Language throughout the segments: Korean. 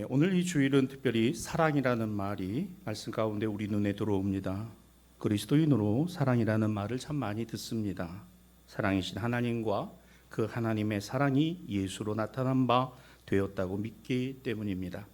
오늘 이 주일은 특별히 사랑이라는 말이 말씀 가운데 우리 눈에 들어옵니다. 그리스도인으로 사랑이라는 말을 참 많이 듣습니다. 사랑이신 하나님과 그 하나님의 사랑이 예수로 나타난 바 되었다고 믿기 때문입니다.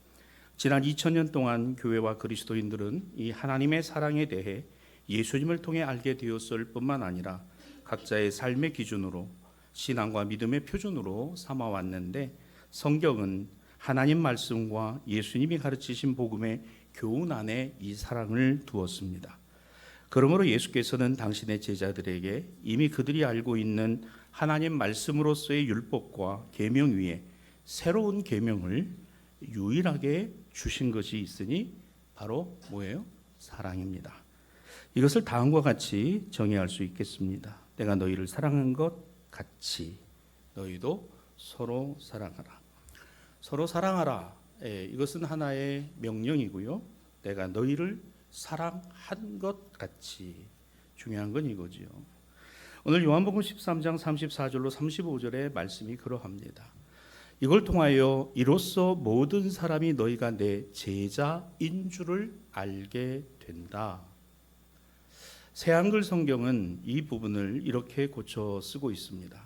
지난 2000년 동안 교회와 그리스도인들은 이 하나님의 사랑에 대해 예수님을 통해 알게 되었을 뿐만 아니라 각자의 삶의 기준으로 신앙과 믿음의 표준으로 삼아왔는데, 성경은 하나님 말씀과 예수님이 가르치신 복음의 교훈 안에 이 사랑을 두었습니다. 그러므로 예수께서는 당신의 제자들에게 이미 그들이 알고 있는 하나님 말씀으로서의 율법과 계명 위에 새로운 계명을 유일하게 주신 것이 있으니 바로 뭐예요? 사랑입니다. 이것을 다음과 같이 정의할 수 있겠습니다. 내가 너희를 사랑한 것 같이 너희도 서로 사랑하라. 서로 사랑하라. 이것은 하나의 명령이고요. 내가 너희를 사랑한 것 같이, 중요한 건 이거지요. 오늘 요한복음 13장 34절로 35절의 말씀이 그러합니다. 이걸 통하여 이로써 모든 사람이 너희가 내 제자인 줄을 알게 된다. 새한글 성경은 이 부분을 이렇게 고쳐 쓰고 있습니다.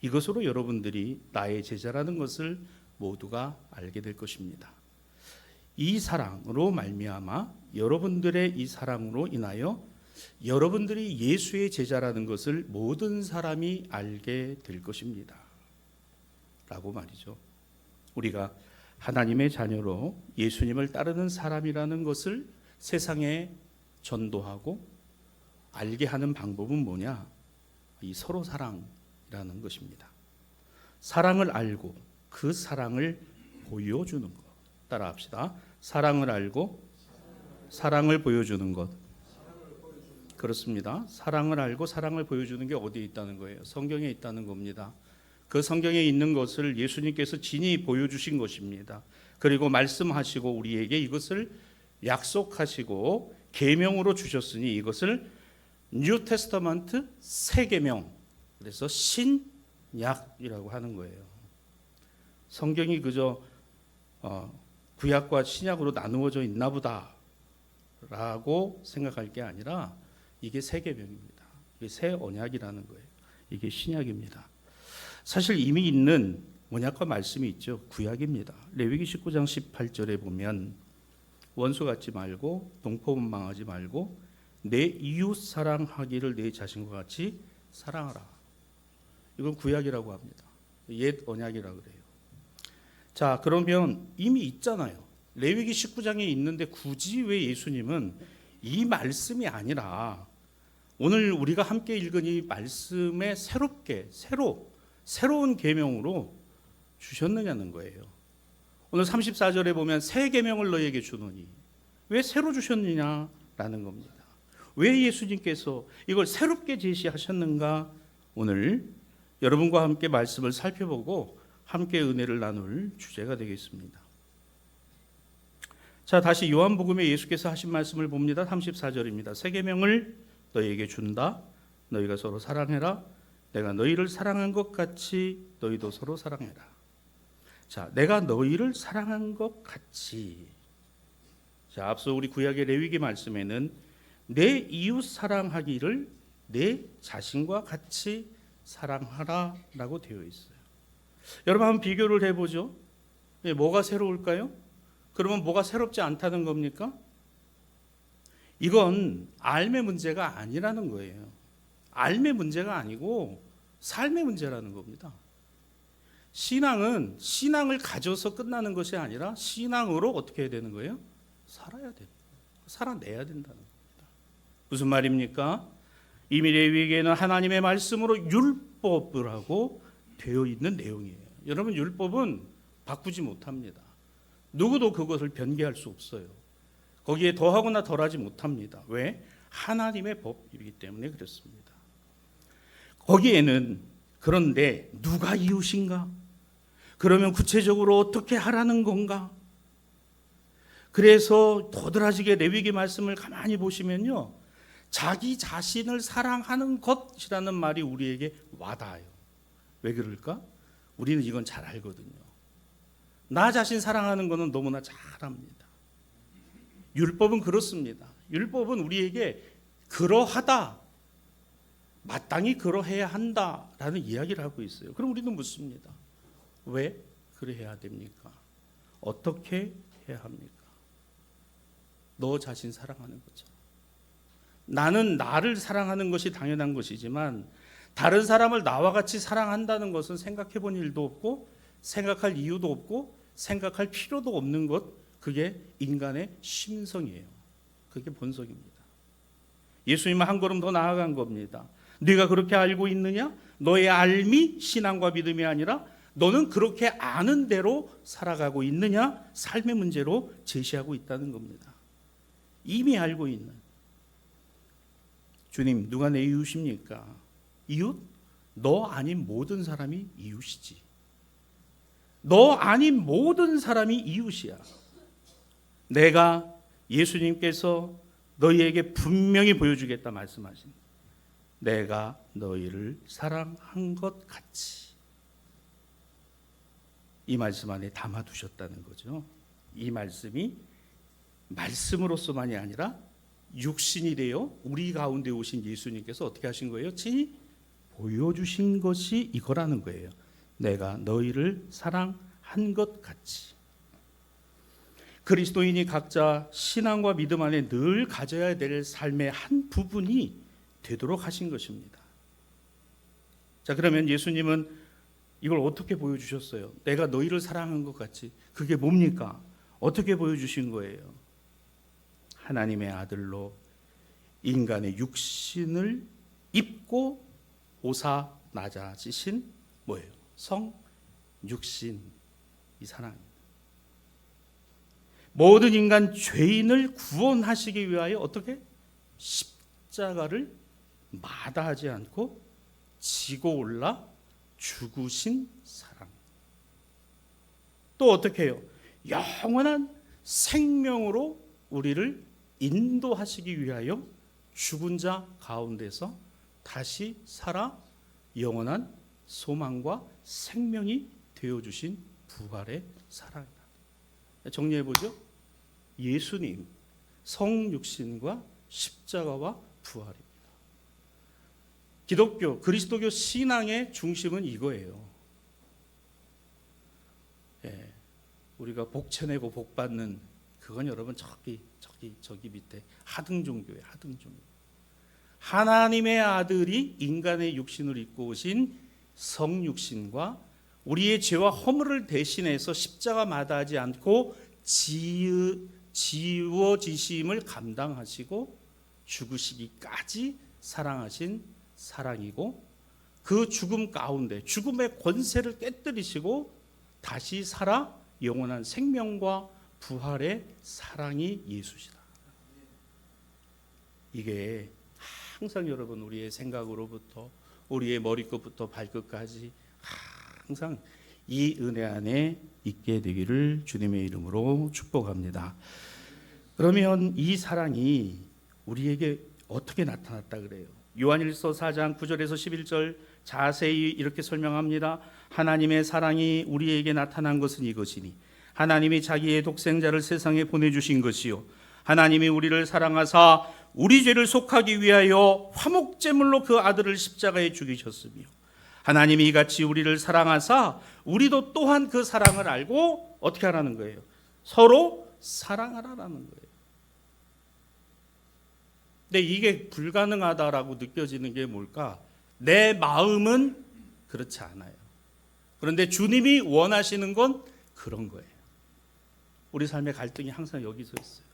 이것으로 여러분들이 나의 제자라는 것을 모두가 알게 될 것입니다. 이 사랑으로 말미암아 여러분들의 이 사랑으로 인하여 여러분들이 예수의 제자라는 것을 모든 사람이 알게 될 것입니다. 라고 말이죠. 우리가 하나님의 자녀로 예수님을 따르는 사람이라는 것을 세상에 전도하고 알게 하는 방법은 뭐냐? 이 서로 사랑이라는 것입니다. 사랑을 알고 그 사랑을 보여주는 것. 따라합시다. 사랑을 알고 사랑을 보여주는 것. 그렇습니다. 사랑을 알고 사랑을 보여주는 게 어디에 있다는 거예요? 성경에 있다는 겁니다. 그 성경에 있는 것을 예수님께서 진히 보여주신 것입니다. 그리고 말씀하시고 우리에게 이것을 약속하시고 계명으로 주셨으니 이것을 뉴 테스터먼트 새 계명, 그래서 신약이라고 하는 거예요. 성경이 그저 구약과 신약으로 나누어져 있나 보다 라고 생각할 게 아니라 이게 새 계명입니다. 이게 새 언약이라는 거예요. 이게 신약입니다. 사실 이미 있는 언약과 말씀이 있죠. 구약입니다. 레위기 19장 18절에 보면 원수 갖지 말고 동포문망하지 말고 내 이웃 사랑하기를 내 자신과 같이 사랑하라. 이건 구약이라고 합니다. 옛 언약이라고 그래요. 자, 그러면 이미 있잖아요. 레위기 19장에 있는데 굳이 왜 예수님은 이 말씀이 아니라 오늘 우리가 함께 읽은 이 말씀에 새로운 계명으로 주셨느냐는 거예요. 오늘 34절에 보면 새 계명을 너희에게 주노니, 왜 새로 주셨느냐라는 겁니다. 왜 예수님께서 이걸 새롭게 제시하셨는가? 오늘 여러분과 함께 말씀을 살펴보고 함께 은혜를 나눌 주제가 되겠습니다. 자, 다시 요한복음에 예수께서 하신 말씀을 봅니다. 34절입니다. 새 계명을 너희에게 준다. 너희가 서로 사랑해라. 내가 너희를 사랑한 것 같이 너희도 서로 사랑해라. 자, 내가 너희를 사랑한 것 같이. 자, 앞서 우리 구약의 레위기 말씀에는 내 이웃 사랑하기를 내 자신과 같이 사랑하라라고 되어 있어요. 여러분 한번 비교를 해보죠. 뭐가 새로울까요? 그러면 뭐가 새롭지 않다는 겁니까? 이건 알의 문제가 아니라는 거예요. 알의 문제가 아니고 삶의 문제라는 겁니다. 신앙은 신앙을 가져서 끝나는 것이 아니라 신앙으로 어떻게 해야 되는 거예요? 살아야 돼요. 살아내야 된다는 겁니다. 무슨 말입니까? 이미 레위기에는 하나님의 말씀으로 율법을 하고 되어 있는 내용이에요. 여러분, 율법은 바꾸지 못합니다. 누구도 그것을 변개할 수 없어요. 거기에 더하거나 덜하지 못합니다. 왜? 하나님의 법이기 때문에 그렇습니다. 거기에는 그런데 누가 이웃인가? 그러면 구체적으로 어떻게 하라는 건가? 그래서 도드라지게 레위기 말씀을 가만히 보시면요, 자기 자신을 사랑하는 것이라는 말이 우리에게 와닿아요. 왜 그럴까? 우리는 이건 잘 알거든요. 나 자신 사랑하는 것은 너무나 잘합니다. 율법은 그렇습니다. 율법은 우리에게 그러하다, 마땅히 그러해야 한다라는 이야기를 하고 있어요. 그럼 우리는 묻습니다. 왜 그래야 됩니까? 어떻게 해야 합니까? 너 자신 사랑하는 거죠. 나는 나를 사랑하는 것이 당연한 것이지만 다른 사람을 나와 같이 사랑한다는 것은 생각해 본 일도 없고 생각할 이유도 없고 생각할 필요도 없는 것, 그게 인간의 심성이에요. 그게 본성입니다. 예수님은 한 걸음 더 나아간 겁니다. 네가 그렇게 알고 있느냐? 너의 알미 신앙과 믿음이 아니라 너는 그렇게 아는 대로 살아가고 있느냐? 삶의 문제로 제시하고 있다는 겁니다. 이미 알고 있는. 주님, 누가 내 이웃입니까? 이웃? 너 아닌 모든 사람이 이웃이지. 너 아닌 모든 사람이 이웃이야. 내가 예수님께서 너희에게 분명히 보여주겠다 말씀하신, 내가 너희를 사랑한 것 같이, 이 말씀 안에 담아두셨다는 거죠. 이 말씀이 말씀으로서만이 아니라 육신이 되어 우리 가운데 오신 예수님께서 어떻게 하신 거예요? 친히 보여주신 것이 이거라는 거예요. 내가 너희를 사랑한 것 같이. 그리스도인이 각자 신앙과 믿음 안에 늘 가져야 될 삶의 한 부분이 되도록 하신 것입니다. 자, 그러면 예수님은 이걸 어떻게 보여주셨어요? 내가 너희를 사랑한 것 같이. 그게 뭡니까? 어떻게 보여주신 거예요? 하나님의 아들로 인간의 육신을 입고 오사 낮아지신 뭐예요? 성 육신, 이 사랑입니다. 모든 인간 죄인을 구원하시기 위하여 어떻게? 십자가를 마다하지 않고 지고 올라 죽으신 사랑. 또 어떻게 해요? 영원한 생명으로 우리를 인도하시기 위하여 죽은 자 가운데서 다시 살아 영원한 소망과 생명이 되어주신 부활의 사랑이다. 정리해보죠. 예수님, 성육신과 십자가와 부활입니다. 기독교, 그리스도교 신앙의 중심은 이거예요. 우리가 복채내고 복받는 그건 여러분 저기 밑에 하등종교예요. 하등종교. 하나님의 아들이 인간의 육신을 입고 오신 성육신과 우리의 죄와 허물을 대신해서 십자가 마다하지 않고 지워지심을 감당하시고 죽으시기까지 사랑하신 사랑이고, 그 죽음 가운데 죽음의 권세를 깨뜨리시고 다시 살아 영원한 생명과 부활의 사랑이 예수시다. 이게 항상 여러분 우리의 생각으로부터 우리의 머리끝부터 발끝까지 항상 이 은혜 안에 있게 되기를 주님의 이름으로 축복합니다. 그러면 이 사랑이 우리에게 어떻게 나타났다 그래요? 요한일서 4장 9절에서 11절 자세히 이렇게 설명합니다. 하나님의 사랑이 우리에게 나타난 것은 이것이니 하나님이 자기의 독생자를 세상에 보내주신 것이요 하나님이 우리를 사랑하사 우리 죄를 속하기 위하여 화목제물로 그 아들을 십자가에 죽이셨으며 하나님이 이같이 우리를 사랑하사 우리도 또한 그 사랑을 알고 어떻게 하라는 거예요? 서로 사랑하라는 거예요. 근데 이게 불가능하다라고 느껴지는 게 뭘까? 내 마음은 그렇지 않아요. 그런데 주님이 원하시는 건 그런 거예요. 우리 삶의 갈등이 항상 여기서 있어요.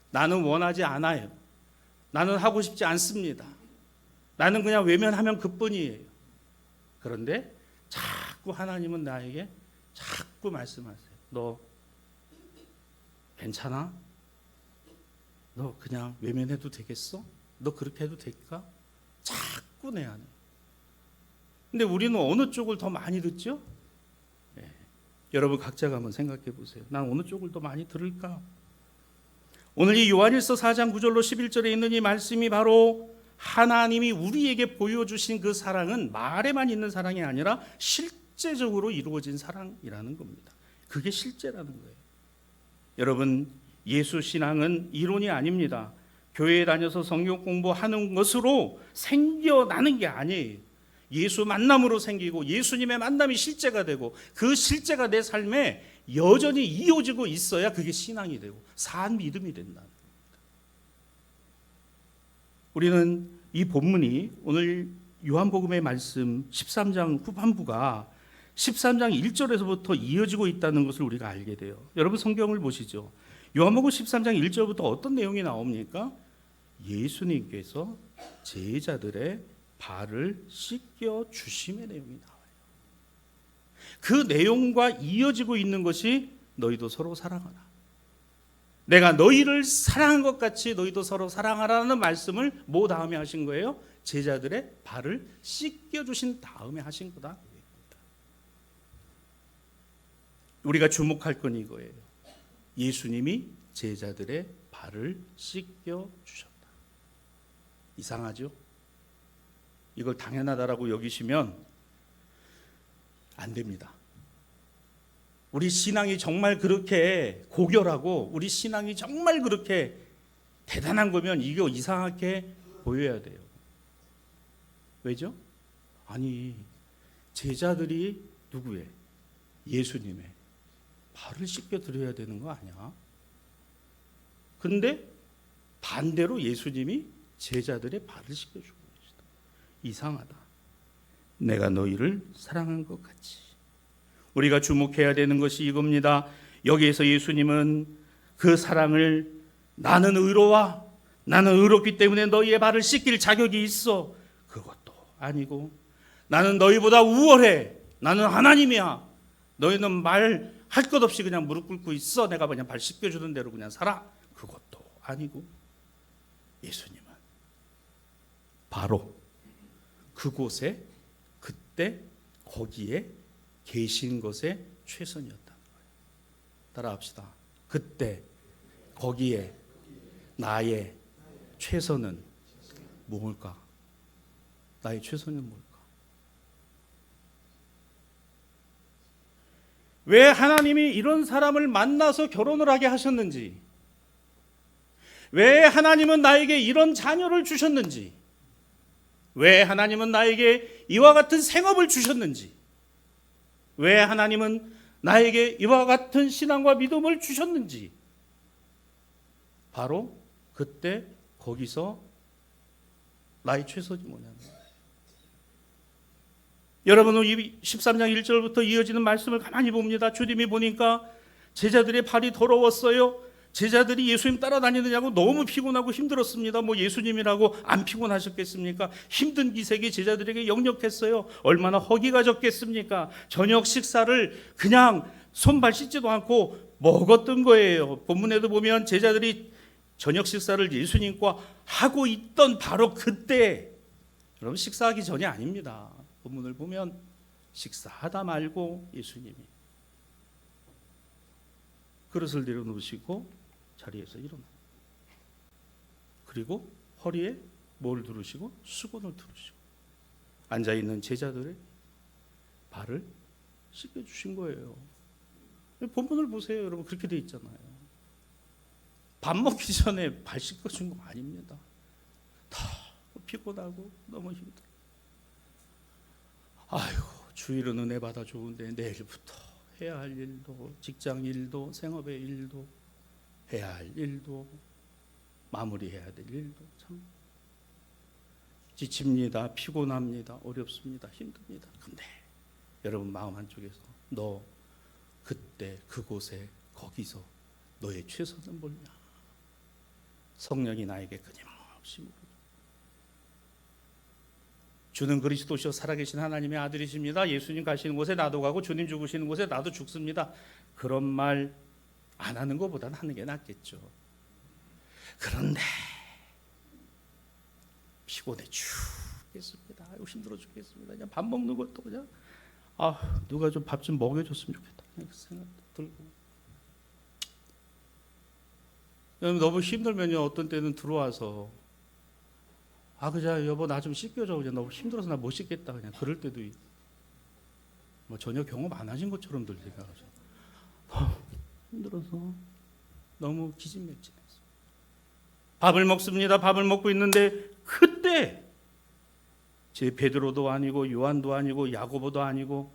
나는 원하지 않아요. 나는 하고 싶지 않습니다. 나는 그냥 외면하면 그뿐이에요. 그런데 자꾸 하나님은 나에게 자꾸 말씀하세요. 너 괜찮아? 너 그냥 외면해도 되겠어? 너 그렇게 해도 될까? 자꾸 내 안에. 근데 우리는 어느 쪽을 더 많이 듣죠? 여러분 각자가 한번 생각해 보세요. 난 어느 쪽을 더 많이 들을까? 오늘 이 요한일서 4장 9절로 11절에 있는 이 말씀이 바로 하나님이 우리에게 보여주신 그 사랑은 말에만 있는 사랑이 아니라 실제적으로 이루어진 사랑이라는 겁니다. 그게 실제라는 거예요. 여러분, 예수 신앙은 이론이 아닙니다. 교회에 다녀서 성경 공부하는 것으로 생겨나는 게 아니에요. 예수 만남으로 생기고 예수님의 만남이 실제가 되고 그 실제가 내 삶에 여전히 이어지고 있어야 그게 신앙이 되고 산 믿음이 된다. 우리는 이 본문이 오늘 요한복음의 말씀 13장 후반부가 13장 1절에서부터 이어지고 있다는 것을 우리가 알게 돼요. 여러분 성경을 보시죠. 요한복음 13장 1절부터 어떤 내용이 나옵니까? 예수님께서 제자들의 발을 씻겨 주심의 내용이 나와요. 그 내용과 이어지고 있는 것이 너희도 서로 사랑하라. 내가 너희를 사랑한 것 같이 너희도 서로 사랑하라는 말씀을 뭐 다음에 하신 거예요? 제자들의 발을 씻겨 주신 다음에 하신 거다. 우리가 주목할 건 이거예요. 예수님이 제자들의 발을 씻겨 주셨다. 이상하죠? 이걸 당연하다라고 여기시면 안 됩니다. 우리 신앙이 정말 그렇게 고결하고 우리 신앙이 정말 그렇게 대단한 거면 이거 이상하게 보여야 돼요. 왜죠? 아니, 제자들이 누구의? 예수님의 발을 씻겨 드려야 되는 거 아니야? 근데 반대로 예수님이 제자들의 발을 씻겨 주고 계시다. 이상하다. 내가 너희를 사랑한 것 같이. 우리가 주목해야 되는 것이 이겁니다. 여기에서 예수님은 그 사랑을 나는 의로와 나는 의롭기 때문에 너희의 발을 씻길 자격이 있어. 그것도 아니고 나는 너희보다 우월해. 나는 하나님이야. 너희는 말할 것 없이 그냥 무릎 꿇고 있어. 내가 그냥 발 씻겨주는 대로 그냥 살아. 그것도 아니고 예수님은 바로 그곳에 그때 거기에 계신 것에 최선이었다는 거예요. 따라합시다. 그때 거기에 나의 최선은 뭘까? 나의 최선은 뭘까? 왜 하나님이 이런 사람을 만나서 결혼을 하게 하셨는지, 왜 하나님은 나에게 이런 자녀를 주셨는지, 왜 하나님은 나에게 이와 같은 생업을 주셨는지, 왜 하나님은 나에게 이와 같은 신앙과 믿음을 주셨는지, 바로 그때 거기서 나의 최선이 뭐냐는 거예요. 여러분은 이 13장 1절부터 이어지는 말씀을 가만히 봅니다. 주님이 보니까 제자들의 발이 더러웠어요. 제자들이 예수님 따라다니느냐고 너무 피곤하고 힘들었습니다. 뭐 예수님이라고 안 피곤하셨겠습니까? 힘든 기색이 제자들에게 역력했어요. 얼마나 허기가 졌겠습니까? 저녁 식사를 그냥 손발 씻지도 않고 먹었던 거예요. 본문에도 보면 제자들이 저녁 식사를 예수님과 하고 있던 바로 그때, 여러분 식사하기 전이 아닙니다. 본문을 보면 식사하다 말고 예수님이 그릇을 내려놓으시고 자리에서 일어나. 그리고 허리에 뭘 두르시고? 수건을 두르시고 앉아있는 제자들의 발을 씻겨주신 거예요. 본문을 보세요. 여러분 그렇게 돼 있잖아요. 밥 먹기 전에 발 씻겨준 거 아닙니다. 다 피곤하고 너무 힘들어. 아이고 주일은 은혜 받아 좋은데 내일부터 해야 할 일도, 직장 일도, 생업의 일도, 해야 할 일도, 마무리해야 될 일도 참 지칩니다. 피곤합니다. 어렵습니다. 힘듭니다. 근데 여러분 마음 한쪽에서 너 그때 그곳에 거기서 너의 최선은 뭐냐? 성령이 나에게 끊임없이 물어요. 주는 그리스도시요 살아계신 하나님의 아들이십니다. 예수님 가시는 곳에 나도 가고 주님 죽으시는 곳에 나도 죽습니다. 그런 말 안 하는 것보다는 하는 게 낫겠죠. 그런데 피곤해 죽겠습니다. 힘들어 죽겠습니다. 그냥 밥 먹는 것도 그냥 누가 좀 밥 좀 먹여줬으면 좋겠다. 그냥 생각 들고. 너무 힘들면요 어떤 때는 들어와서 그냥 여보 나 좀 씻겨줘. 그냥 너무 힘들어서 나 못 씻겠다. 그냥 그럴 때도 뭐 전혀 경험 안 하신 것처럼 들 생각하죠. 힘들어서 너무 기진맥진해서 밥을 먹습니다. 밥을 먹고 있는데 그때 제 베드로도 아니고 요한도 아니고 야고보도 아니고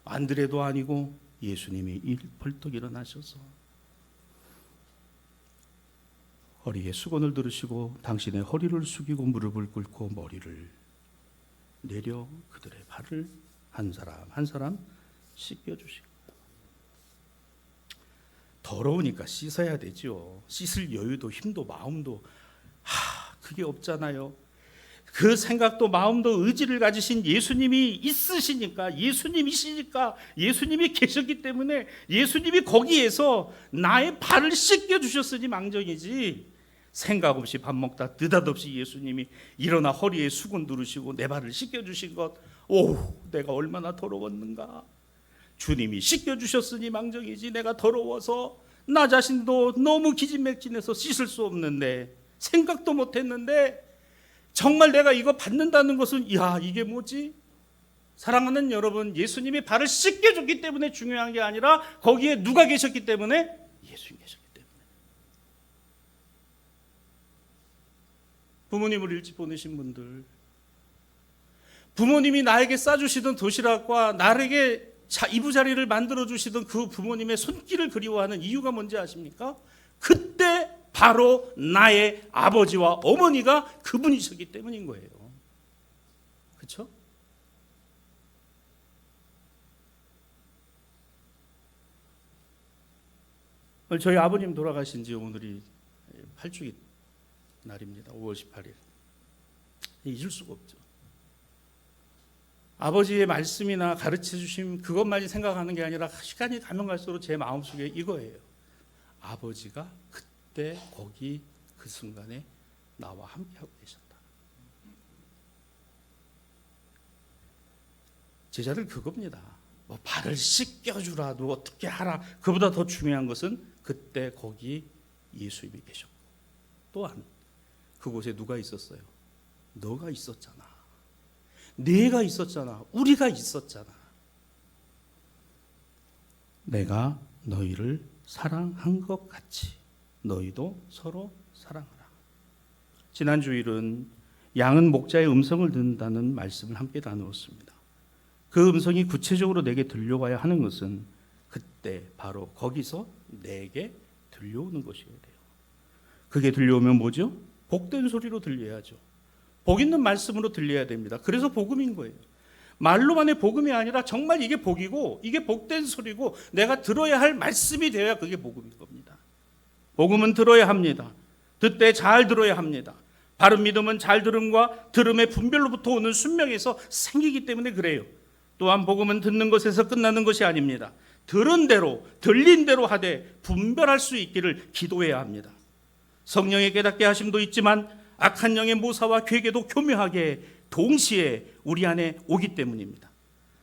안드레도 아니고 예수님이 벌떡 일어나셔서 허리에 수건을 두르시고 당신의 허리를 숙이고 무릎을 꿇고 머리를 내려 그들의 발을 한 사람 한 사람 씻겨주시고, 더러우니까 씻어야 되죠. 씻을 여유도 힘도 마음도 그게 없잖아요. 그 생각도 마음도 의지를 가지신 예수님이 있으시니까, 예수님이시니까, 예수님이 계셨기 때문에 예수님이 거기에서 나의 발을 씻겨주셨으니 망정이지, 생각 없이 밥 먹다 느닷없이 예수님이 일어나 허리에 수건 두르시고 내 발을 씻겨주신 것, 내가 얼마나 더러웠는가. 주님이 씻겨주셨으니 망정이지, 내가 더러워서 나 자신도 너무 기진맥진해서 씻을 수 없는데, 생각도 못했는데 정말 내가 이거 받는다는 것은 이게 뭐지? 사랑하는 여러분, 예수님이 발을 씻겨줬기 때문에 중요한 게 아니라 거기에 누가 계셨기 때문에? 예수님 계셨기 때문에. 부모님을 일찍 보내신 분들, 부모님이 나에게 싸주시던 도시락과 나에게 이부자리를 만들어주시던 그 부모님의 손길을 그리워하는 이유가 뭔지 아십니까? 그때 바로 나의 아버지와 어머니가 그분이셨기 때문인 거예요. 그렇죠? 저희 아버님 돌아가신 지 오늘이 8주기 날입니다. 5월 18일. 잊을 수가 없죠. 아버지의 말씀이나 가르쳐 주심 그것만이 생각하는 게 아니라 시간이 가면 갈수록 제 마음속에 이거예요. 아버지가 그때 거기 그 순간에 나와 함께하고 계셨다. 제자들 그겁니다. 뭐 발을 씻겨주라도 어떻게 하라, 그보다 더 중요한 것은 그때 거기 예수님이 계셨고, 또한 그곳에 누가 있었어요? 너가 있었잖아. 내가 있었잖아. 우리가 있었잖아. 내가 너희를 사랑한 것 같이 너희도 서로 사랑하라. 지난 주일은 양은 목자의 음성을 듣는다는 말씀을 함께 나누었습니다. 그 음성이 구체적으로 내게 들려와야 하는 것은 그때 바로 거기서 내게 들려오는 것이어야 돼요. 그게 들려오면 뭐죠? 복된 소리로 들려야죠. 복 있는 말씀으로 들려야 됩니다. 그래서 복음인 거예요. 말로만의 복음이 아니라 정말 이게 복이고 이게 복된 소리고 내가 들어야 할 말씀이 되어야 그게 복음인 겁니다. 복음은 들어야 합니다. 듣되 잘 들어야 합니다. 바른 믿음은 잘 들음과 들음의 분별로부터 오는 순명에서 생기기 때문에 그래요. 또한 복음은 듣는 것에서 끝나는 것이 아닙니다. 들은 대로 들린 대로 하되 분별할 수 있기를 기도해야 합니다. 성령의 깨닫게 하심도 있지만 악한 영의 모사와 괴계도 교묘하게 동시에 우리 안에 오기 때문입니다.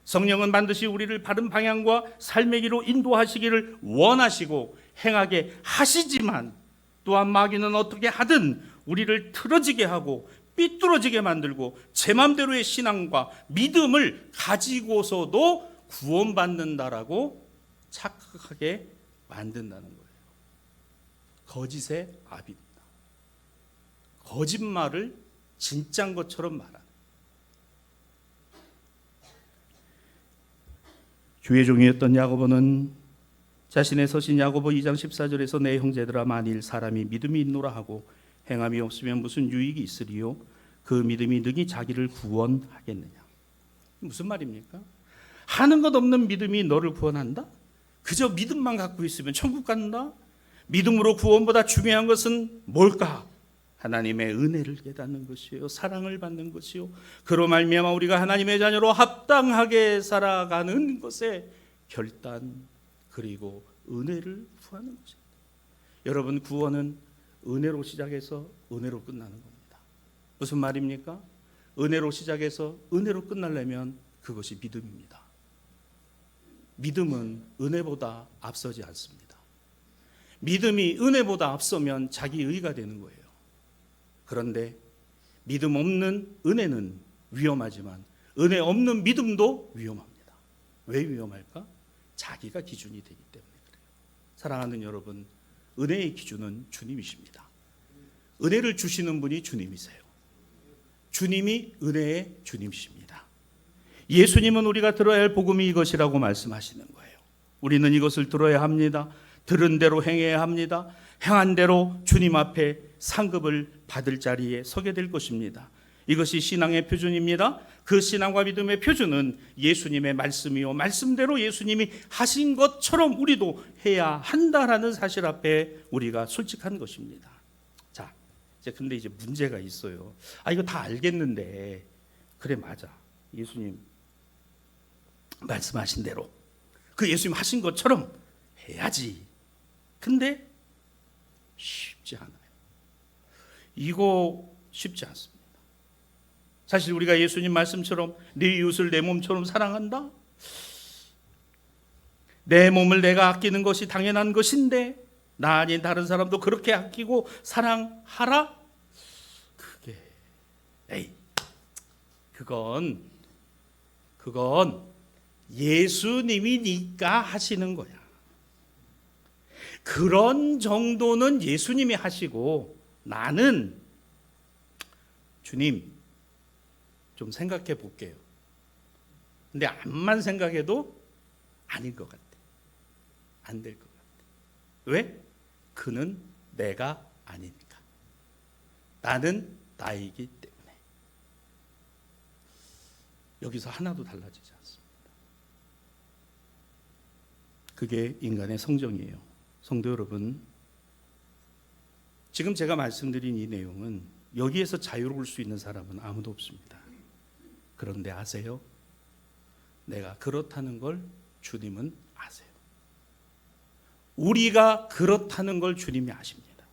성령은 반드시 우리를 바른 방향과 삶의 길로 인도하시기를 원하시고 행하게 하시지만, 또한 마귀는 어떻게 하든 우리를 틀어지게 하고 삐뚤어지게 만들고 제 맘대로의 신앙과 믿음을 가지고서도 구원받는다라고 착각하게 만든다는 거예요. 거짓의 압입니다. 거짓말을 진짜인 것처럼 말하는. 주의 종이었던 야고보는 자신의 서신 야고보 2장 14절에서 내 형제들아, 만일 사람이 믿음이 있노라 하고 행함이 없으면 무슨 유익이 있으리요? 그 믿음이 능히 자기를 구원하겠느냐? 무슨 말입니까? 하는 것 없는 믿음이 너를 구원한다? 그저 믿음만 갖고 있으면 천국 간다? 믿음으로 구원보다 중요한 것은 뭘까? 하나님의 은혜를 깨닫는 것이요, 사랑을 받는 것이요, 그로 말미암아 우리가 하나님의 자녀로 합당하게 살아가는 것에 결단, 그리고 은혜를 구하는 것입니다. 여러분, 구원은 은혜로 시작해서 은혜로 끝나는 겁니다. 무슨 말입니까? 은혜로 시작해서 은혜로 끝나려면 그것이 믿음입니다. 믿음은 은혜보다 앞서지 않습니다. 믿음이 은혜보다 앞서면 자기 의가 되는 거예요. 그런데 믿음 없는 은혜는 위험하지만 은혜 없는 믿음도 위험합니다. 왜 위험할까? 자기가 기준이 되기 때문에 그래요. 사랑하는 여러분, 은혜의 기준은 주님이십니다. 은혜를 주시는 분이 주님이세요. 주님이 은혜의 주님이십니다. 예수님은 우리가 들어야 할 복음이 이것이라고 말씀하시는 거예요. 우리는 이것을 들어야 합니다. 들은 대로 행해야 합니다. 행한 대로 주님 앞에 상급을 받을 자리에 서게 될 것입니다. 이것이 신앙의 표준입니다. 그 신앙과 믿음의 표준은 예수님의 말씀이요, 말씀대로 예수님이 하신 것처럼 우리도 해야 한다라는 사실 앞에 우리가 솔직한 것입니다. 자, 근데 이제 문제가 있어요. 이거 다 알겠는데, 그래 맞아, 예수님 말씀하신 대로 그 예수님 하신 것처럼 해야지. 근데 쉽지 않아요. 이거 쉽지 않습니다. 사실 우리가 예수님 말씀처럼 네 이웃을 내 몸처럼 사랑한다? 내 몸을 내가 아끼는 것이 당연한 것인데 나 아닌 다른 사람도 그렇게 아끼고 사랑하라? 그건 예수님이니까 하시는 거야. 그런 정도는 예수님이 하시고 나는 주님 좀 생각해 볼게요. 근데 암만 생각해도 아닌 것 같아. 안 될 것 같아. 왜? 그는 내가 아니니까. 나는 나이기 때문에. 여기서 하나도 달라지지 않습니다. 그게 인간의 성정이에요. 성도 여러분, 지금 제가 말씀드린 이 내용은 여기에서 자유로울 수 있는 사람은 아무도 없습니다. 그런데 아세요? 내가 그렇다는 걸 주님은 아세요. 우리가 그렇다는 걸 주님이 아십니다.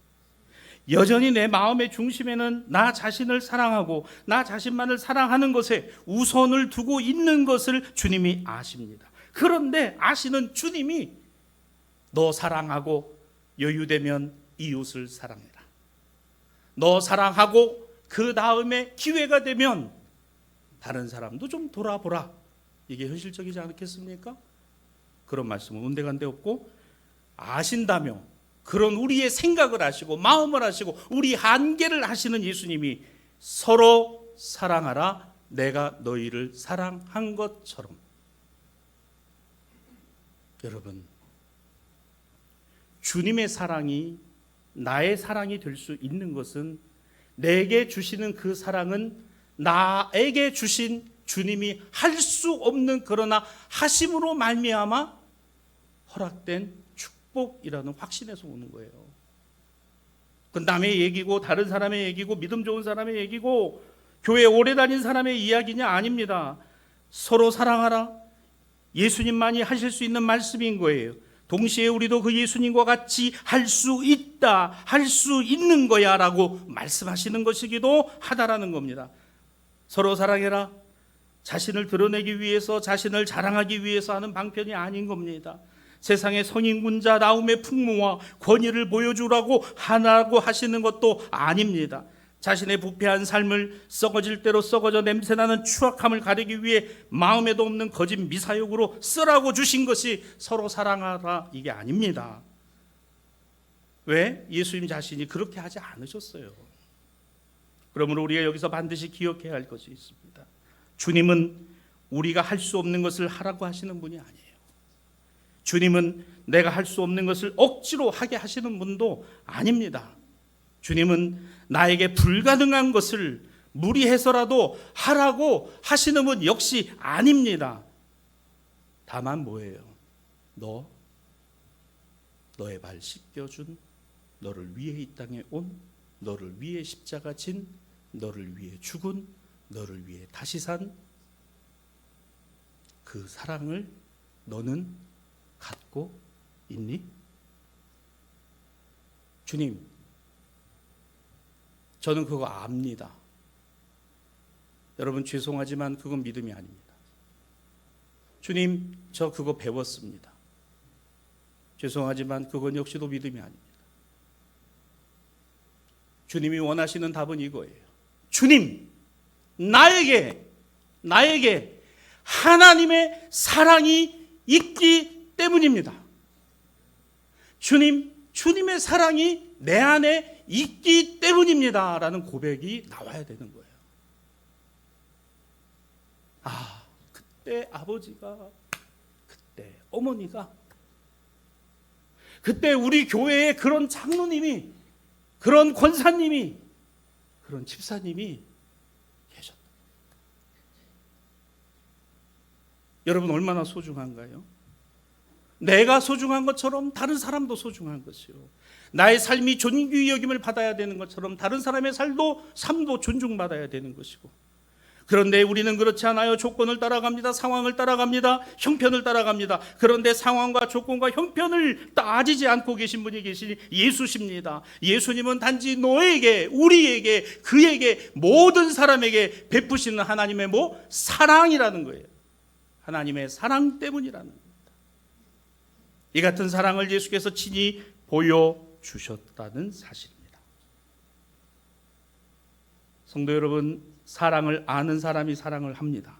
여전히 내 마음의 중심에는 나 자신을 사랑하고 나 자신만을 사랑하는 것에 우선을 두고 있는 것을 주님이 아십니다. 그런데 아시는 주님이 너 사랑하고 여유되면 이웃을 사랑해라. 너 사랑하고 그 다음에 기회가 되면 다른 사람도 좀 돌아보라. 이게 현실적이지 않겠습니까? 그런 말씀은 온데간데 없고, 아신다며 그런 우리의 생각을 하시고 마음을 하시고 우리 한계를 하시는 예수님이 서로 사랑하라, 내가 너희를 사랑한 것처럼. 여러분, 주님의 사랑이 나의 사랑이 될 수 있는 것은 내게 주시는 그 사랑은 나에게 주신 주님이 할 수 없는, 그러나 하심으로 말미암아 허락된 축복이라는 확신에서 오는 거예요. 그 남의 얘기고 다른 사람의 얘기고 믿음 좋은 사람의 얘기고 교회 오래 다닌 사람의 이야기냐? 아닙니다. 서로 사랑하라, 예수님만이 하실 수 있는 말씀인 거예요. 동시에 우리도 그 예수님과 같이 할 수 있다, 할 수 있는 거야 라고 말씀하시는 것이기도 하다라는 겁니다. 서로 사랑해라, 자신을 드러내기 위해서, 자신을 자랑하기 위해서 하는 방편이 아닌 겁니다. 세상의 성인군자 나움의 풍모와 권위를 보여주라고 하라고 하시는 것도 아닙니다. 자신의 부패한 삶을 썩어질 대로 썩어져 냄새나는 추악함을 가리기 위해 마음에도 없는 거짓 미사욕으로 쓰라고 주신 것이 서로 사랑하라, 이게 아닙니다. 왜? 예수님 자신이 그렇게 하지 않으셨어요. 그러므로 우리가 여기서 반드시 기억해야 할 것이 있습니다. 주님은 우리가 할 수 없는 것을 하라고 하시는 분이 아니에요. 주님은 내가 할 수 없는 것을 억지로 하게 하시는 분도 아닙니다. 주님은 나에게 불가능한 것을 무리해서라도 하라고 하시는 분 역시 아닙니다. 다만 뭐예요? 너의 발 씻겨준, 너를 위해 이 땅에 온, 너를 위해 십자가 진, 너를 위해 죽은, 너를 위해 다시 산 그 사랑을 너는 갖고 있니? 주님, 저는 그거 압니다. 여러분, 죄송하지만 그건 믿음이 아닙니다. 주님, 저 그거 배웠습니다. 죄송하지만 그건 역시도 믿음이 아닙니다. 주님이 원하시는 답은 이거예요. 주님, 나에게 하나님의 사랑이 있기 때문입니다. 주님의 사랑이 내 안에 있기 때문입니다 라는 고백이 나와야 되는 거예요. 그때 아버지가, 그때 어머니가, 그때 우리 교회에 그런 장로님이, 그런 권사님이, 그런 집사님이 계셨다. 여러분 얼마나 소중한가요? 내가 소중한 것처럼 다른 사람도 소중한 것이요, 나의 삶이 존귀 여김을 받아야 되는 것처럼 다른 사람의 삶도 존중받아야 되는 것이고, 그런데 우리는 그렇지 않아요. 조건을 따라갑니다. 상황을 따라갑니다. 형편을 따라갑니다. 그런데 상황과 조건과 형편을 따지지 않고 계신 분이 계시니 예수십니다. 예수님은 단지 너에게, 우리에게, 그에게, 모든 사람에게 베푸시는 하나님의 사랑이라는 거예요. 하나님의 사랑 때문이라는 겁니다. 이 같은 사랑을 예수께서 친히 보여주셨다는 사실입니다. 성도 여러분, 사랑을 아는 사람이 사랑을 합니다.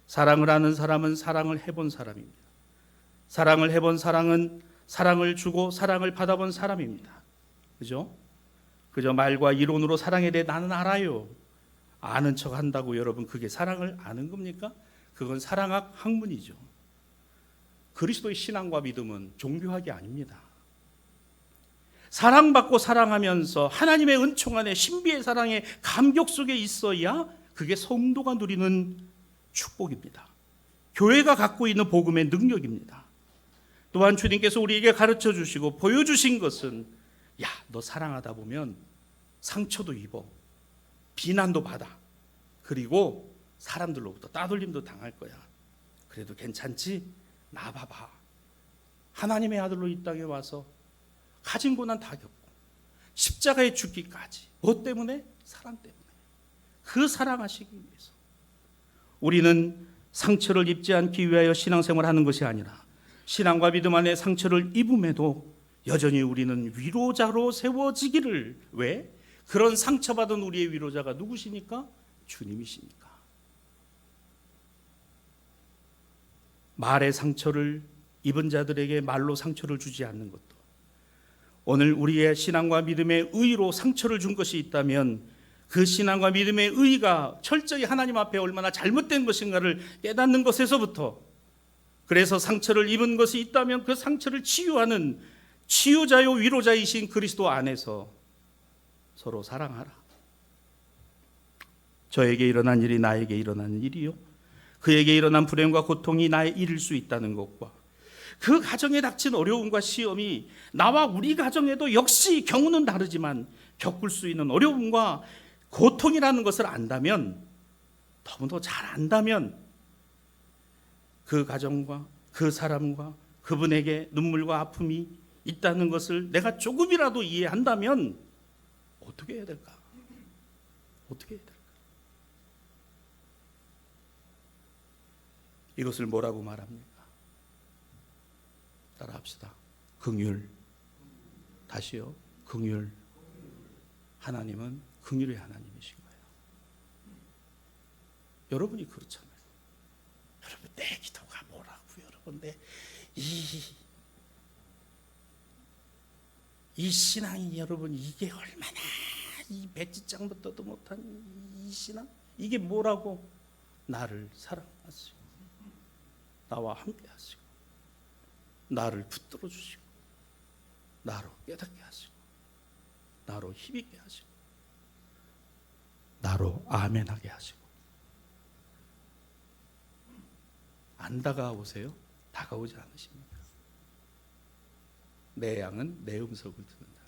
사랑을 아는 사람은 사랑을 해본 사람입니다. 사랑을 해본 사랑은 사랑을 주고 사랑을 받아본 사람입니다. 그죠? 그저 말과 이론으로 사랑에 대해 나는 알아요, 아는 척 한다고 여러분 그게 사랑을 아는 겁니까? 그건 사랑학 학문이죠. 그리스도의 신앙과 믿음은 종교학이 아닙니다. 사랑받고 사랑하면서 하나님의 은총 안에 신비의 사랑의 감격 속에 있어야 그게 성도가 누리는 축복입니다. 교회가 갖고 있는 복음의 능력입니다. 또한 주님께서 우리에게 가르쳐 주시고 보여주신 것은, 너 사랑하다 보면 상처도 입어, 비난도 받아, 그리고 사람들로부터 따돌림도 당할 거야. 그래도 괜찮지? 나 봐봐. 하나님의 아들로 이 땅에 와서 가진 고난 다 겪고 십자가에 죽기까지. 뭐 때문에? 사랑 때문에. 그 사랑하시기 위해서. 우리는 상처를 입지 않기 위하여 신앙생활을 하는 것이 아니라 신앙과 믿음 안에 상처를 입음에도 여전히 우리는 위로자로 세워지기를. 왜? 그런 상처받은 우리의 위로자가 누구시니까? 주님이시니까. 말의 상처를 입은 자들에게 말로 상처를 주지 않는 것도, 오늘 우리의 신앙과 믿음의 의로 상처를 준 것이 있다면 그 신앙과 믿음의 의가 철저히 하나님 앞에 얼마나 잘못된 것인가를 깨닫는 것에서부터, 그래서 상처를 입은 것이 있다면 그 상처를 치유하는 치유자요 위로자이신 그리스도 안에서 서로 사랑하라. 저에게 일어난 일이 나에게 일어나는 일이요, 그에게 일어난 불행과 고통이 나의 일일 수 있다는 것과, 그 가정에 닥친 어려움과 시험이 나와 우리 가정에도 역시 경우는 다르지만 겪을 수 있는 어려움과 고통이라는 것을 안다면, 너무도 잘 안다면, 그 가정과 그 사람과 그분에게 눈물과 아픔이 있다는 것을 내가 조금이라도 이해한다면 어떻게 해야 될까? 어떻게 해야 될까? 이것을 뭐라고 말합니까? 따라합시다. 긍휼. 다시요. 긍휼. 하나님은 긍휼의 하나님이신 거예요. 여러분이 그렇잖아요. 여러분, 내 기도가 뭐라고요? 여러분, 이 신앙이, 여러분, 이게 얼마나, 이 배지장부터도 못한 이 신앙, 이게 뭐라고? 나를 사랑하시고 나와 함께 하시고 나를 붙들어 주시고 나로 깨닫게 하시고 나로 힘있게 하시고 나로 아멘하게 하시고. 안 다가오세요? 다가오지 않으십니까? 내 양은 내 음성을 듣는다.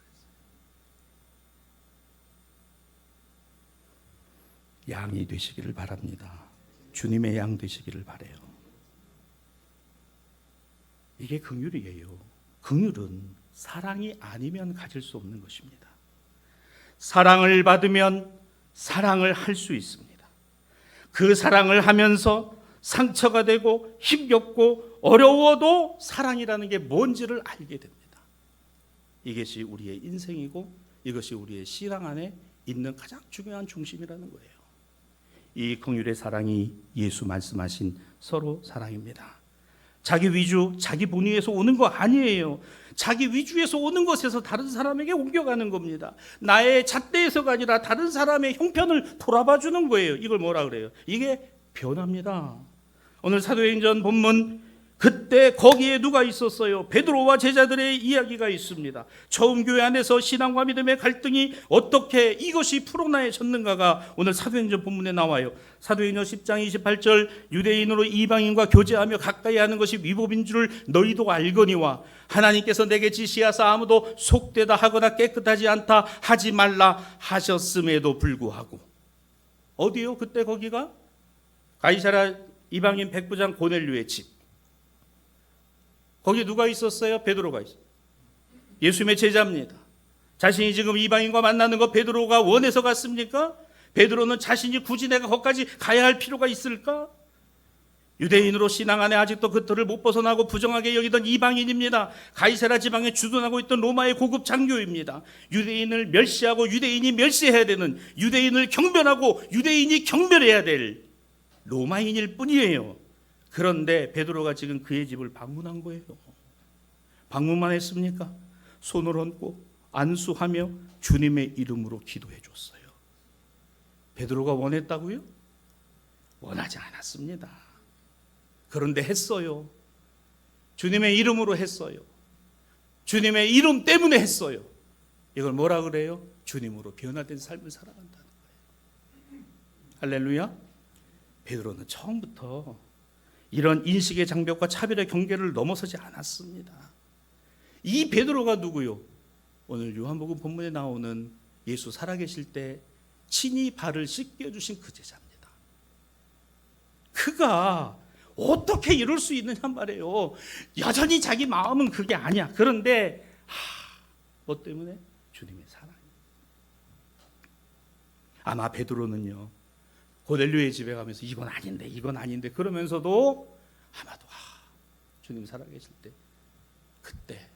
양이 되시기를 바랍니다. 주님의 양 되시기를 바라요. 이게 긍휼이에요. 긍휼은 사랑이 아니면 가질 수 없는 것입니다. 사랑을 받으면 사랑을 할 수 있습니다. 그 사랑을 하면서 상처가 되고 힘겹고 어려워도 사랑이라는 게 뭔지를 알게 됩니다. 이것이 우리의 인생이고 이것이 우리의 신앙 안에 있는 가장 중요한 중심이라는 거예요. 이 긍휼의 사랑이 예수 말씀하신 서로 사랑입니다. 자기 위주, 자기 본위에서 오는 거 아니에요. 자기 위주에서 오는 것에서 다른 사람에게 옮겨가는 겁니다. 나의 잣대에서가 아니라 다른 사람의 형편을 돌아봐 주는 거예요. 이걸 뭐라 그래요? 이게 변화입니다. 오늘 사도행전 본문, 그때 거기에 누가 있었어요? 베드로와 제자들의 이야기가 있습니다. 처음 교회 안에서 신앙과 믿음의 갈등이 어떻게 이것이 풀어나해졌는가가 오늘 사도행전 본문에 나와요. 사도행전 10장 28절, 유대인으로 이방인과 교제하며 가까이 하는 것이 위법인 줄 너희도 알거니와 하나님께서 내게 지시하사 아무도 속되다 하거나 깨끗하지 않다 하지 말라 하셨음에도 불구하고. 어디요? 그때 거기가 가이사랴 이방인 백부장 고넬료의 집. 거기 누가 있었어요? 베드로가 있어요. 예수님의 제자입니다. 자신이 지금 이방인과 만나는 거 베드로가 원해서 갔습니까? 베드로는 자신이 굳이 내가 거기까지 가야 할 필요가 있을까? 유대인으로 신앙 안에 아직도 그 틀을 못 벗어나고 부정하게 여기던 이방인입니다. 가이사랴 지방에 주둔하고 있던 로마의 고급 장교입니다. 유대인을 멸시하고 유대인이 멸시해야 되는, 유대인을 경멸하고 유대인이 경멸해야 될 로마인일 뿐이에요. 그런데 베드로가 지금 그의 집을 방문한 거예요. 방문만 했습니까? 손을 얹고 안수하며 주님의 이름으로 기도해 줬어요. 베드로가 원했다고요? 원하지 않았습니다. 그런데 했어요. 주님의 이름으로 했어요. 주님의 이름 때문에 했어요. 이걸 뭐라 그래요? 주님으로 변화된 삶을 살아간다는 거예요. 할렐루야. 베드로는 처음부터 이런 인식의 장벽과 차별의 경계를 넘어서지 않았습니다. 이 베드로가 누구요? 오늘 요한복음 본문에 나오는 예수 살아계실 때 친히 발을 씻겨주신 그 제자입니다. 그가 어떻게 이럴 수 있느냐 말이에요. 여전히 자기 마음은 그게 아니야. 그런데 뭐 때문에? 주님의 사랑. 아마 베드로는요, 고넬료의 집에 가면서 이건 아닌데 그러면서도 아마도 주님 살아계실 때, 그때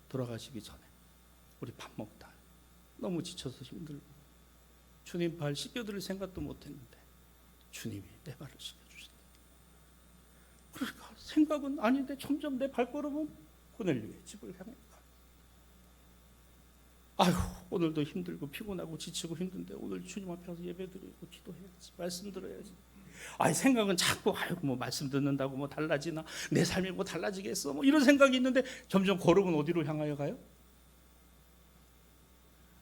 돌아가시기 전에 우리 밥 먹다 너무 지쳐서 힘들고 주님 발 씻겨드릴 생각도 못했는데 주님이 내 발을 씻겨주신다. 그러니까 생각은 아닌데 점점 내 발걸음은 고넬료의 집을 향해 가. 아유, 오늘도 힘들고 피곤하고 지치고 힘든데 오늘 주님 앞에 가서 예배드리고 기도해야지, 말씀 들어야지. 아니, 생각은 자꾸 뭐 말씀 듣는다고 뭐 달라지나, 내 삶이 뭐 달라지겠어, 뭐 이런 생각이 있는데 점점 걸음은 어디로 향하여 가요?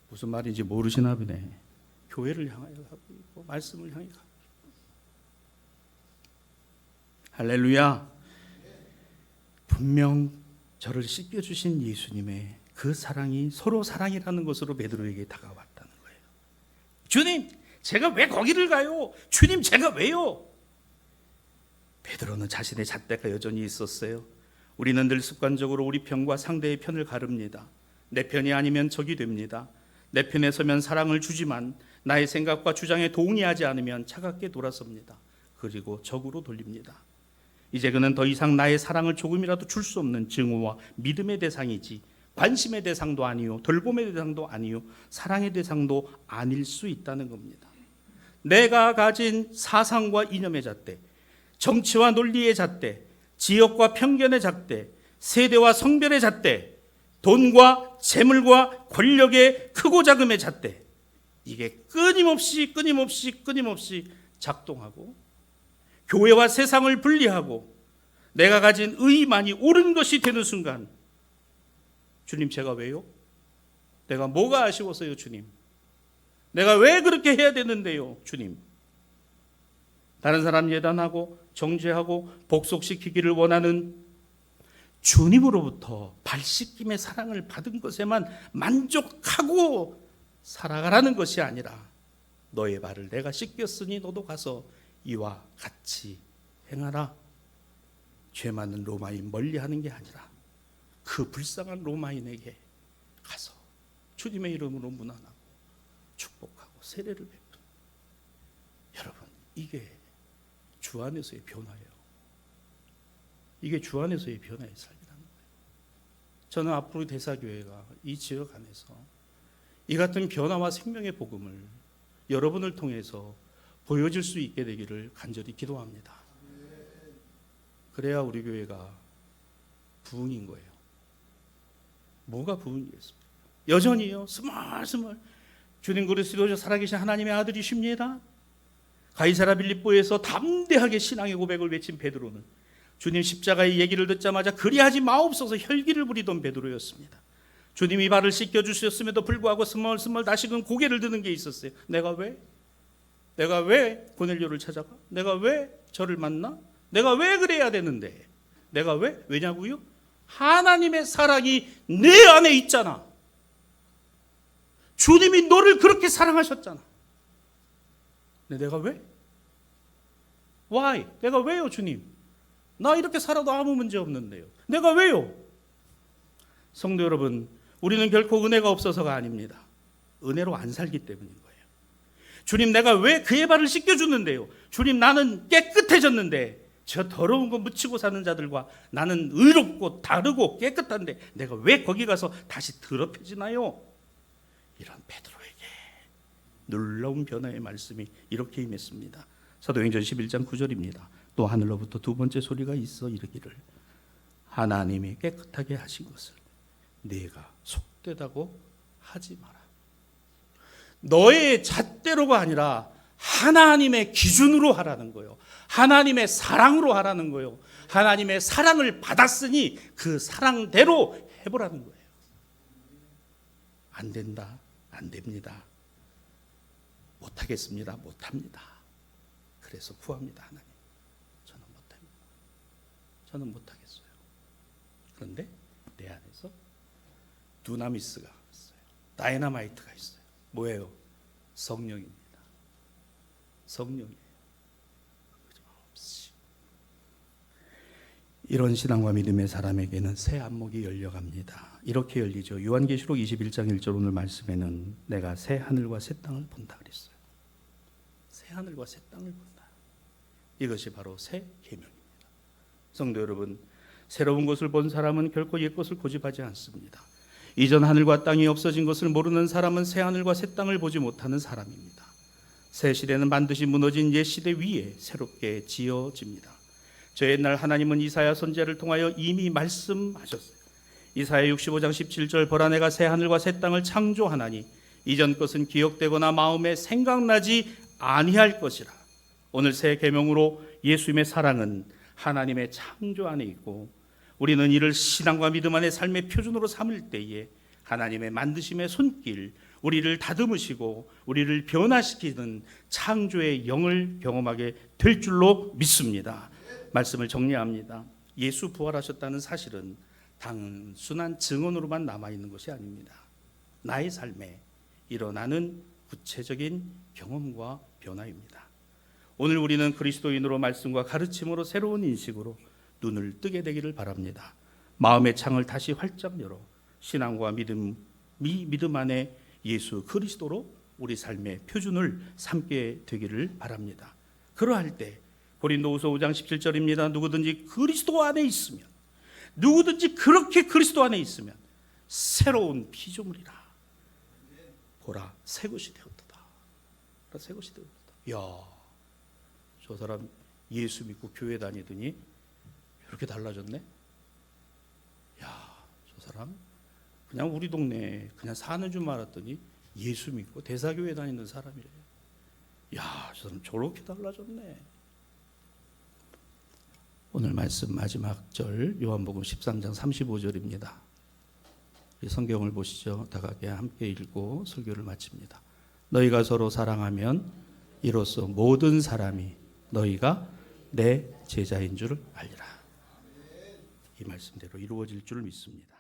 무슨 말인지 모르시나 보네. 교회를 향하여 가고 있고 말씀을 향해 가고 있고. 할렐루야. 분명 저를 씻겨주신 예수님의 그 사랑이 서로 사랑이라는 것으로 베드로에게 다가왔다는 거예요. 주님, 제가 왜 거기를 가요? 주님, 제가 왜요? 베드로는 자신의 잣대가 여전히 있었어요. 우리는 늘 습관적으로 우리 편과 상대의 편을 가릅니다. 내 편이 아니면 적이 됩니다. 내 편에 서면 사랑을 주지만 나의 생각과 주장에 동의하지 않으면 차갑게 돌아섭니다. 그리고 적으로 돌립니다. 이제 그는 더 이상 나의 사랑을 조금이라도 줄 수 없는 증오와 믿음의 대상이지, 관심의 대상도 아니요, 돌봄의 대상도 아니요, 사랑의 대상도 아닐 수 있다는 겁니다. 내가 가진 사상과 이념의 잣대, 정치와 논리의 잣대, 지역과 편견의 잣대, 세대와 성별의 잣대, 돈과 재물과 권력의 크고 작음의 잣대, 이게 끊임없이 작동하고 교회와 세상을 분리하고 내가 가진 의만이 옳은 것이 되는 순간, 주님, 제가 왜요? 내가 뭐가 아쉬워서요, 주님? 내가 왜 그렇게 해야 되는데요, 주님? 다른 사람 예단하고 정죄하고 복속시키기를 원하는 주님으로부터 발씻김의 사랑을 받은 것에만 만족하고 살아가라는 것이 아니라, 너의 발을 내가 씻겼으니 너도 가서 이와 같이 행하라. 죄 많은 로마인 멀리하는 게 아니라 그 불쌍한 로마인에게 가서 주님의 이름으로 문안하고 축복하고 세례를 베푸는, 여러분, 이게 주 안에서의 변화예요. 이게 주 안에서의 변화의 삶이라는 거예요. 저는 앞으로 대사교회가 이 지역 안에서 이 같은 변화와 생명의 복음을 여러분을 통해서 보여줄 수 있게 되기를 간절히 기도합니다. 그래야 우리 교회가 부흥인 거예요. 뭐가 부흥이겠습니까? 여전히요 스멀스멀 주님 그리스도죠 살아계신 하나님의 아들이십니다. 가이사라 빌립보에서 담대하게 신앙의 고백을 외친 베드로는 주님 십자가의 얘기를 듣자마자 그리하지 마옵소서 혈기를 부리던 베드로였습니다. 주님이 발을 씻겨주셨음에도 불구하고 스멀스멀 다시금 고개를 드는 게 있었어요. 내가 왜 고넬료를 찾아가? 내가 왜 저를 만나? 내가 왜 그래야 되는데? 내가 왜냐고요? 하나님의 사랑이 내 안에 있잖아. 주님이 너를 그렇게 사랑하셨잖아. 근데 내가 왜? Why? 내가 왜요, 주님? 나 이렇게 살아도 아무 문제 없는데요. 내가 왜요? 성도 여러분, 우리는 결코 은혜가 없어서가 아닙니다. 은혜로 안 살기 때문인 거예요. 주님, 내가 왜 그의 발을 씻겨주는데요? 주님, 나는 깨끗해졌는데 저 더러운 거 묻히고 사는 자들과 나는 의롭고 다르고 깨끗한데 내가 왜 거기 가서 다시 더럽혀지나요? 이런 베드로에게 놀라운 변화의 말씀이 이렇게 임했습니다. 사도행전 11장 9절입니다. 또 하늘로부터 두 번째 소리가 있어 이르기를 하나님이 깨끗하게 하신 것을 네가 속되다고 하지 마라. 너의 잣대로가 아니라 하나님의 기준으로 하라는 거예요. 하나님의 사랑으로 하라는 거예요. 하나님의 사랑을 받았으니 그 사랑대로 해보라는 거예요. 안 된다, 안 됩니다. 못하겠습니다, 못합니다. 그래서 구합니다. 하나님, 저는 못합니다. 저는 못하겠어요. 그런데 내 안에서 두나미스가 있어요. 다이너마이트가 있어요. 뭐예요? 성령입니다. 성령이에요. 이런 신앙과 믿음의 사람에게는 새 안목이 열려갑니다. 이렇게 열리죠. 요한계시록 21장 1절 오늘 말씀에는 내가 새 하늘과 새 땅을 본다 그랬어요. 새 하늘과 새 땅을 본다. 이것이 바로 새 계명입니다. 성도 여러분, 새로운 것을 본 사람은 결코 옛 것을 고집하지 않습니다. 이전 하늘과 땅이 없어진 것을 모르는 사람은 새 하늘과 새 땅을 보지 못하는 사람입니다. 새 시대는 반드시 무너진 옛 시대 위에 새롭게 지어집니다. 저 옛날 하나님은 이사야 선지자를 통하여 이미 말씀하셨어요. 이사야 65장 17절 보라 내가 새 하늘과 새 땅을 창조하나니 이전 것은 기억되거나 마음에 생각나지 아니할 것이라. 오늘 새 계명으로 예수님의 사랑은 하나님의 창조 안에 있고 우리는 이를 신앙과 믿음 안의 삶의 표준으로 삼을 때에 하나님의 만드심의 손길, 우리를 다듬으시고 우리를 변화시키는 창조의 영을 경험하게 될 줄로 믿습니다. 말씀을 정리합니다. 예수 부활하셨다는 사실은 단순한 증언으로만 남아있는 것이 아닙니다. 나의 삶에 일어나는 구체적인 경험과 변화입니다. 오늘 우리는 그리스도인으로 말씀과 가르침으로 새로운 인식으로 눈을 뜨게 되기를 바랍니다. 마음의 창을 다시 활짝 열어 신앙과 믿음 안에 예수 그리스도로 우리 삶의 표준을 삼게 되기를 바랍니다. 그러할 때 고린도후서 5장 17절입니다. 누구든지 그리스도 안에 있으면, 누구든지 그렇게 그리스도 안에 있으면 새로운 피조물이라. 보라 새 것이 되었다. 새 것이 되었다. 야, 저 사람 예수 믿고 교회 다니더니 이렇게 달라졌네. 야, 저 사람 그냥 우리 동네에 그냥 사는 줄 알았더니 예수 믿고 대사교회 다니는 사람이래. 야, 저 사람 저렇게 달라졌네. 오늘 말씀 마지막 절 요한복음 13장 35절입니다. 성경을 보시죠. 다 함께 읽고 설교를 마칩니다. 너희가 서로 사랑하면 이로써 모든 사람이 너희가 내 제자인 줄을 알리라. 이 말씀대로 이루어질 줄 믿습니다.